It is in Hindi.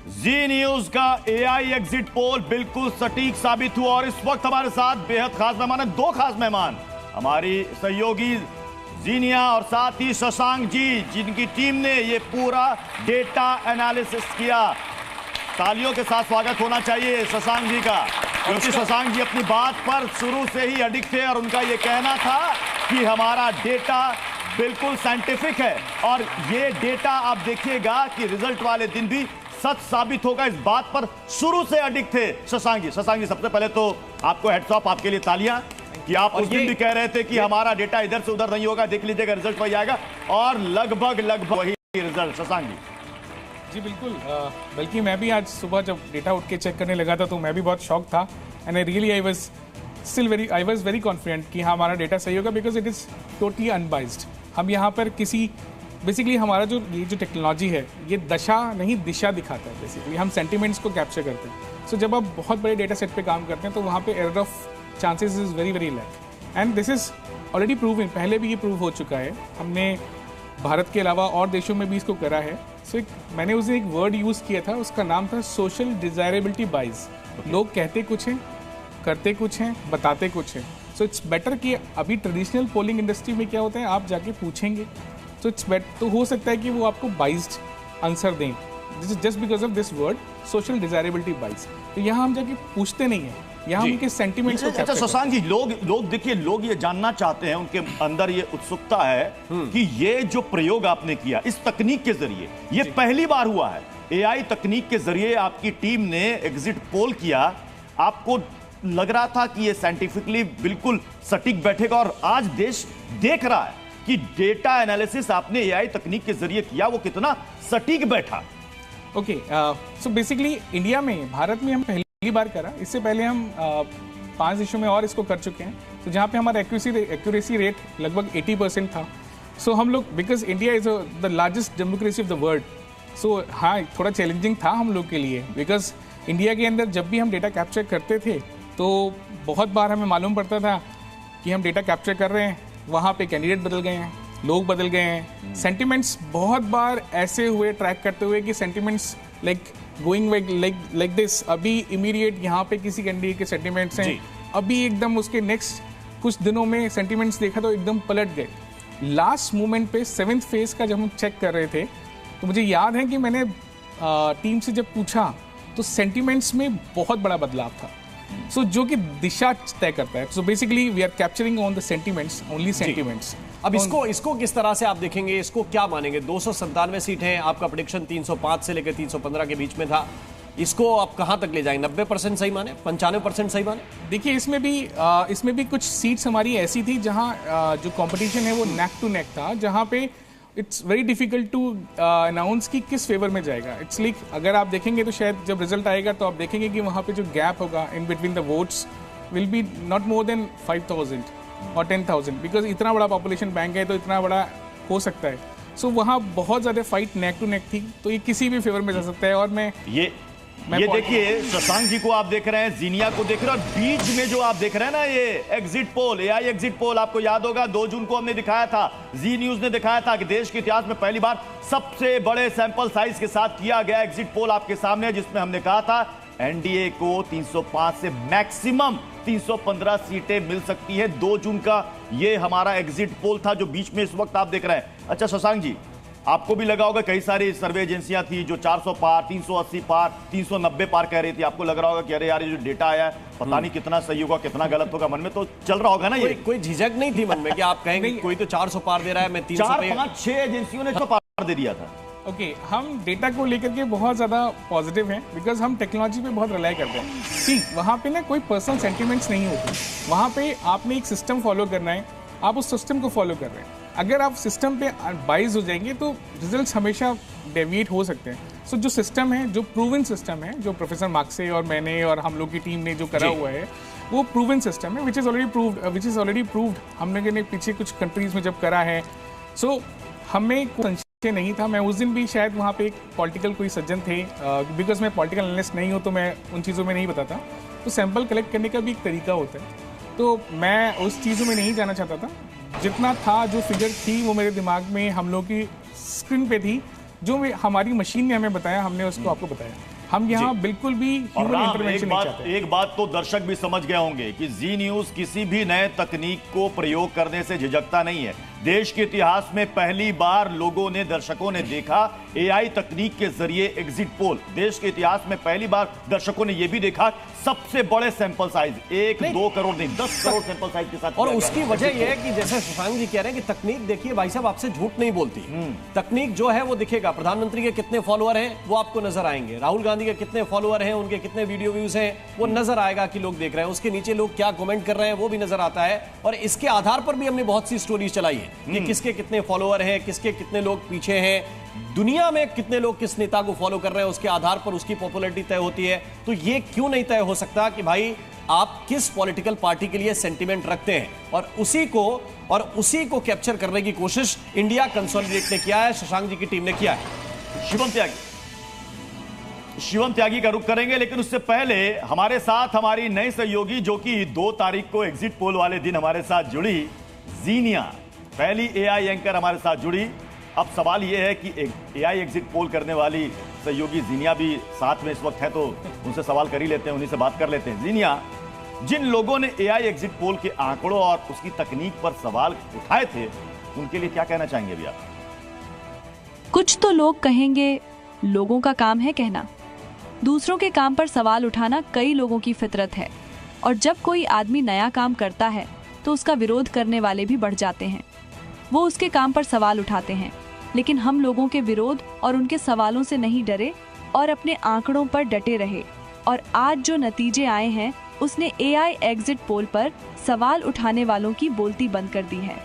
जी न्यूज का एआई एग्जिट पोल बिल्कुल सटीक साबित हुआ और इस वक्त हमारे साथ बेहद खास मेहमान है, दो खास मेहमान, हमारी सहयोगी जीनिया और साथ ही शशांक जी, जिनकी टीम ने ये पूरा डेटा एनालिसिस किया। तालियों के साथ स्वागत होना चाहिए शशांक जी का, क्योंकि शशांक जी अपनी बात पर शुरू से ही अडिग थे और उनका ये कहना था कि हमारा डेटा बिल्कुल साइंटिफिक है और ये डेटा आप देखिएगा कि रिजल्ट वाले दिन भी सच साबित होगा। इस बात पर शुरू से अडिग थे शशांक जी। सबसे पहले तो आपको हेड्स ऑफ, आपके लिए तालियां कि आप उस दिन भी कह रहे थे कि हमारा डेटा इधर से उधर नहीं होगा, देख लीजिएगा रिजल्ट वही आएगा और लगभग वही रिजल्ट। शशांक जी बिल्कुल, बल्कि मैं भी आज सुबह जब डेटा उठ के चेक करने लगा था तो मैं भी बहुत शॉक था and I was very confident कि हाँ हमारा डेटा सही होगा, because it is totally unbiased. हम यहाँ पर बेसिकली हमारा ये जो टेक्नोलॉजी है ये दशा नहीं दिशा दिखाता है। बेसिकली हम सेंटिमेंट्स को कैप्चर करते हैं। सो जब आप बहुत बड़े डेटा सेट पे काम करते हैं तो वहाँ पे error of chances is very very lack and this is already proven, पहले भी ये प्रूव हो चुका है। हमने भारत के अलावा और देशों में भी इसको करा है। सो मैंने उसे एक वर्ड यूज़ किया था, उसका नाम था सोशल डिजायरेबिलिटी बाइज। लोग कहते कुछ हैं, करते कुछ हैं, बताते कुछ हैं। सो इट्स बेटर कि अभी ट्रेडिशनल पोलिंग इंडस्ट्री में क्या होता है, आप जाके पूछेंगे तो इट्स बेटर, तो हो सकता है कि वो आपको बाइज्ड आंसर दें। This is just because of this word social desirability bias. तो यहाँ हम जाके पूछते नहीं हैं, यहाँ उनके सेंटिमेंट्स को। अच्छा शशांक जी, लोग देखिए, लोग ये जानना चाहते हैं, उनके अंदर ये उत्सुकता है कि ये जो प्रयोग आपने किया इस तकनीक के जरिए, ये पहली बार हुआ है। एआई तकनीक के जरिए आपकी टीम ने एग्जिट पोल किया, आपको लग रहा था कि ये साइंटिफिकली बिल्कुल सटीक बैठेगा और आज देश देख रहा है कि डेटा एनालिसिस आपने एआई तकनीक के जरिए किया, वो कितना सटीक बैठा। ओके, सो बेसिकली इंडिया में, भारत में हम पहली बार करा। इससे पहले हम 5 देशों में और इसको कर चुके हैं, तो जहाँ पे हमारा एक्यूरेसी रेट लगभग 80% था। सो हम लोग, because India is the largest democracy of the world, so हाँ थोड़ा चैलेंजिंग था हम लोग के लिए, बिकॉज इंडिया के अंदर जब भी हम डेटा कैप्चर करते थे तो बहुत बार हमें मालूम पड़ता था कि हम डेटा कैप्चर कर रहे हैं, वहाँ पे कैंडिडेट बदल गए हैं, लोग बदल गए हैं। सेंटिमेंट्स बहुत बार ऐसे हुए ट्रैक करते हुए कि सेंटिमेंट्स गोइंग लाइक दिस। अभी इमीडिएट यहाँ पे किसी कैंडिडेट के सेंटिमेंट्स हैं, अभी एकदम उसके नेक्स्ट कुछ दिनों में सेंटिमेंट्स देखा तो एकदम पलट गए। लास्ट मोमेंट पे 7th फेज का जब हम चेक कर रहे थे तो मुझे याद है कि मैंने टीम से जब पूछा तो सेंटिमेंट्स में बहुत बड़ा बदलाव था। सो जो कि दिशा तय करता है। So basically we are capturing on the sentiments, only sentiments. अब इसको किस तरह से आप देखेंगे, इसको क्या मानेंगे? 297 सीटें हैं, आपका प्रेडिक्शन 305 से लेकर 315 के बीच में था। इसको आप कहां तक ले जाएंगे? 90% सही माने, 95% सही माने? देखिए इसमें भी कुछ सीट्स हमारी ऐसी थी जहां जो कंपटीशन है वो नेक टू नेक था, जहां पे it's very difficult to announce कि किस फेवर में जाएगा। इट्स लाइक अगर आप देखेंगे तो शायद जब रिजल्ट आएगा तो आप देखेंगे कि वहाँ पे जो गैप होगा in between the votes will be not more than 5,000 और 10,000, बिकॉज इतना बड़ा पॉपुलेशन बैंक है तो इतना बड़ा हो सकता है। सो वहाँ बहुत ज़्यादा फाइट नेक टू नेक थी, तो ये किसी भी फेवर में जा सकता है। और मैं ये देखिए शशांक जी को आप देख रहे हैं, जीनिया को देख रहे हैं, और बीच में जो आप देख रहे हैं ना ये exit poll, AI exit poll, आपको याद होगा 2 जून को हमने दिखाया था, जी न्यूज ने दिखाया था कि देश के इतिहास में पहली बार सबसे बड़े सैंपल साइज के साथ किया गया एग्जिट पोल आपके सामने, जिसमें हमने कहा था एनडीए को 305 से मैक्सिमम 315 सीटें मिल सकती है। 2 जून का ये हमारा एग्जिट पोल था जो बीच में इस वक्त आप देख रहे हैं। अच्छा शशांक जी, आपको भी लगा होगा कई सारी सर्वे एजेंसियां थी जो 400 पार, 380 पार, 390 पार कह रही थी, आपको लग रहा होगा कि अरे यार ये जो डेटा आया है पता नहीं कितना सही होगा कितना गलत होगा, मन में तो चल रहा होगा ना। ये कोई झिझक नहीं थी मन में कि आप कहेंगे कोई तो 400 पार दे रहा है, मैं 300 4, 5, 6 एजेंसियों ने तो पार दे दिया था। ओके, हम डेटा को लेकर के बहुत ज़्यादा पॉजिटिव हैं, बिकॉज हम टेक्नोलॉजी पे बहुत रिलाई करते हैं। ठीक, वहाँ पे ना कोई पर्सनल सेंटिमेंट्स नहीं होते, वहाँ पे आपने एक सिस्टम फॉलो करना है, आप उस सिस्टम को फॉलो कर रहे हैं। अगर आप सिस्टम पे बाइज हो जाएंगे तो रिजल्ट्स हमेशा डेविएट हो सकते हैं। सो जो सिस्टम है, जो प्रूवन सिस्टम है, जो प्रोफेसर मार्क्से और मैंने और हम लोग की टीम ने जो करा हुआ है वो प्रूवन सिस्टम है, विच इज़ ऑलरेडी प्रूव्ड। हमने पीछे कुछ कंट्रीज में जब करा है। सो हमें कोई संशय नहीं था। मैं उस दिन भी शायद वहाँ पे एक पॉलिटिकल कोई सज्जन थे, बिकॉज मैं पॉलिटिकल एनालिस्ट नहीं हूँ तो मैं उन चीज़ों में नहीं बताता। तो सैंपल कलेक्ट करने का भी एक तरीका होता है, तो मैं उस चीज़ों में नहीं जाना चाहता था। जितना था, जो फिगर थी वो मेरे दिमाग में हम लोग की स्क्रीन पे थी, जो हमारी मशीन ने हमें बताया, हमने उसको आपको बताया। हम यहाँ बिल्कुल भी और ह्यूमन राम, इंटरवेंशन नहीं चाहते। एक बात तो दर्शक भी समझ गए होंगे कि जी न्यूज किसी भी नए तकनीक को प्रयोग करने से झिझकता नहीं है। देश के इतिहास में पहली बार लोगों ने, दर्शकों ने देखा एआई तकनीक के जरिए एग्जिट पोल। देश के इतिहास में पहली बार दर्शकों ने यह भी देखा सबसे बड़े सैंपल साइज, 1-2 करोड़ नहीं 10 करोड़ सैंपल साइज के साथ। और उसकी वजह यह है कि जैसे शशांक जी कह रहे हैं कि तकनीक, देखिए भाई साहब, आपसे झूठ नहीं बोलती। तकनीक जो है वो दिखेगा। प्रधानमंत्री के कितने फॉलोअर हैं वो आपको नजर आएंगे, राहुल गांधी के कितने फॉलोअर हैं, उनके कितने वीडियो व्यूज हैं वो नजर आएगा कि लोग देख रहे हैं। उसके नीचे लोग क्या कमेंट कर रहे हैं वो भी नजर आता है। और इसके आधार पर भी हमने बहुत सी स्टोरीज चलाई है कि किसके कितने फॉलोअर हैं, किसके कितने लोग पीछे हैं, दुनिया में कितने लोग किस नेता को फॉलो कर रहे हैं, उसके आधार पर उसकी पॉपुलैरिटी तय होती है। तो ये क्यों नहीं तय हो सकता कि भाई आप किस पॉलिटिकल पार्टी के लिए सेंटिमेंट रखते हैं, और उसी को कैप्चर करने की कोशिश इंडिया कंसोलिडेट ने किया है, शशांक जी की टीम ने किया है। शिवम त्यागी का रुख करेंगे, लेकिन उससे पहले हमारे साथ हमारी नई सहयोगी जो कि 2 तारीख को एग्जिट पोल वाले दिन हमारे साथ जुड़ी, जीनिया, पहली एआई एंकर हमारे साथ जुड़ी। अब सवाल यह है कि एआई एग्जिट पोल करने वाली सहयोगी जीनिया भी साथ में इस वक्त है, तो उनसे सवाल कर ही लेते हैं, उन्हीं से बात कर लेते हैं। जीनिया, जिन लोगों ने एआई एग्जिट पोल के आंकड़ों और उसकी तकनीक पर सवाल उठाए थे, उनके लिए क्या कहना चाहेंगे अभी आप? कुछ तो लोग कहेंगे लोगों का काम है कहना, दूसरों के काम पर सवाल उठाना कई लोगों की फितरत है। और जब कोई आदमी नया काम करता है तो उसका विरोध करने वाले भी बढ़ जाते हैं, वो उसके काम पर सवाल उठाते हैं। लेकिन हम लोगों के विरोध और उनके सवालों से नहीं डरे और अपने आंकड़ों पर डटे रहे, और आज जो नतीजे आए हैं उसने एआई एग्जिट पोल पर सवाल उठाने वालों की बोलती बंद कर दी है।